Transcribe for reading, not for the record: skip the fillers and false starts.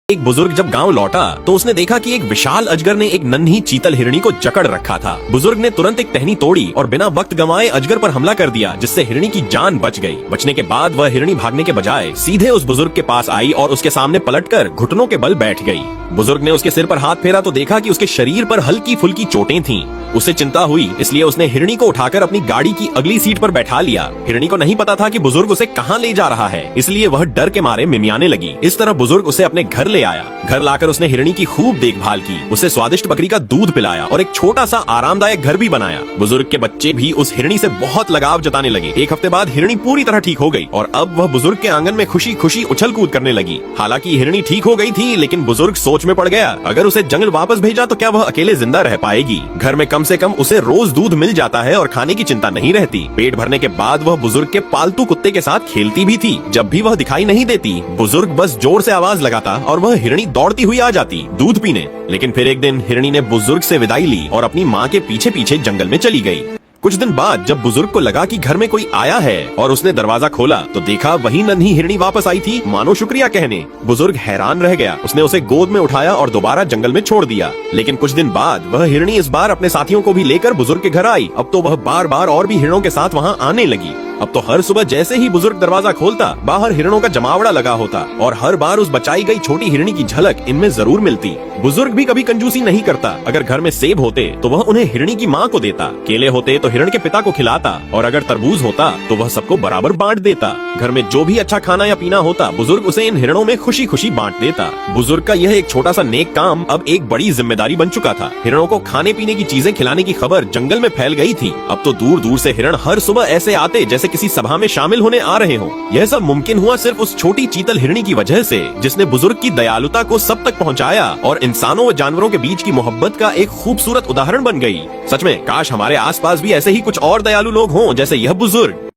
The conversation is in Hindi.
एक बुजुर्ग जब गांव लौटा तो उसने देखा कि एक विशाल अजगर ने एक नन्ही चीतल हिरणी को जकड़ रखा था। बुजुर्ग ने तुरंत एक टहनी तोड़ी और बिना वक्त गंवाए अजगर पर हमला कर दिया, जिससे हिरणी की जान बच गई। बचने के बाद वह हिरणी भागने के बजाय सीधे उस बुजुर्ग के पास आई और उसके सामने पलटकर घुटनों के बल बैठ गई। बुजुर्ग ने उसके सिर पर हाथ फेरा तो देखा कि उसके शरीर पर हल्की फुल्की चोटें थीं। उसे चिंता हुई, इसलिए उसने हिरणी को उठाकर अपनी गाड़ी की अगली सीट पर बैठा लिया। हिरणी को नहीं पता था कि बुजुर्ग उसे कहाँ ले जा रहा है, इसलिए वह डर के मारे मिमियाने लगी। इस तरह बुजुर्ग उसे अपने घर ले आया। घर लाकर उसने हिरणी की खूब देखभाल की, उसे स्वादिष्ट बकरी का दूध पिलाया और एक छोटा सा आरामदायक घर भी बनाया। बुजुर्ग के बच्चे भी उस हिरणी से बहुत लगाव जताने लगे। एक हफ्ते बाद हिरणी पूरी तरह ठीक हो गई और अब वह बुजुर्ग के आंगन में खुशी खुशी उछल कूद करने लगी। हालांकि हिरणी ठीक हो गई थी, लेकिन बुजुर्ग सोच में पड़ गया, अगर उसे जंगल वापस भेजा तो क्या वह अकेले जिंदा रह पाएगी। घर में कम से कम उसे रोज दूध मिल जाता है और खाने की चिंता नहीं रहती। पेट भरने के बाद वह बुजुर्ग के पालतू कुत्ते के साथ खेलती भी थी। जब भी वह दिखाई नहीं देती, बुजुर्ग बस जोर से आवाज लगाता और वह हिरणी दौड़ती हुई आ जाती दूध पीने। लेकिन फिर एक दिन हिरणी ने बुजुर्ग से विदाई ली और अपनी माँ के पीछे पीछे जंगल में चली गई। कुछ दिन बाद जब बुजुर्ग को लगा कि घर में कोई आया है और उसने दरवाजा खोला तो देखा वही नन्ही हिरणी वापस आई थी, मानो शुक्रिया कहने। बुजुर्ग हैरान रह गया। उसने उसे गोद में उठाया और दोबारा जंगल में छोड़ दिया। लेकिन कुछ दिन बाद वह हिरणी इस बार अपने साथियों को भी लेकर बुजुर्ग के घर आई। अब तो वह बार बार और भी हिरणों के साथ वहाँ आने लगी। अब तो हर सुबह जैसे ही बुजुर्ग दरवाजा खोलता, बाहर हिरणों का जमावड़ा लगा होता और हर बार उस बचाई गई छोटी हिरणी की झलक इनमें जरूर मिलती। बुजुर्ग भी कभी कंजूसी नहीं करता। अगर घर में सेब होते तो वह उन्हें हिरणी की माँ को देता, केले होते तो हिरण के पिता को खिलाता और अगर तरबूज होता तो वह सबको बराबर बांट देता। घर में जो भी अच्छा खाना या पीना होता, बुजुर्ग उसे इन हिरणों में खुशी खुशी बांट देता। बुजुर्ग का यह एक छोटा सा नेक काम अब एक बड़ी जिम्मेदारी बन चुका था। हिरणों को खाने पीने की चीजें खिलाने की खबर जंगल में फैल गई थी। अब तो दूर दूर से हिरण हर सुबह ऐसे आते जैसे किसी सभा में शामिल होने आ रहे हों। यह सब मुमकिन हुआ सिर्फ उस छोटी चीतल हिरणी की वजह से, जिसने बुजुर्ग की दयालुता को सब तक पहुंचाया और इंसानों व जानवरों के बीच की मोहब्बत का एक खूबसूरत उदाहरण बन गई। सच में काश हमारे आसपास भी ऐसे ही कुछ और दयालु लोग हों जैसे यह बुजुर्ग।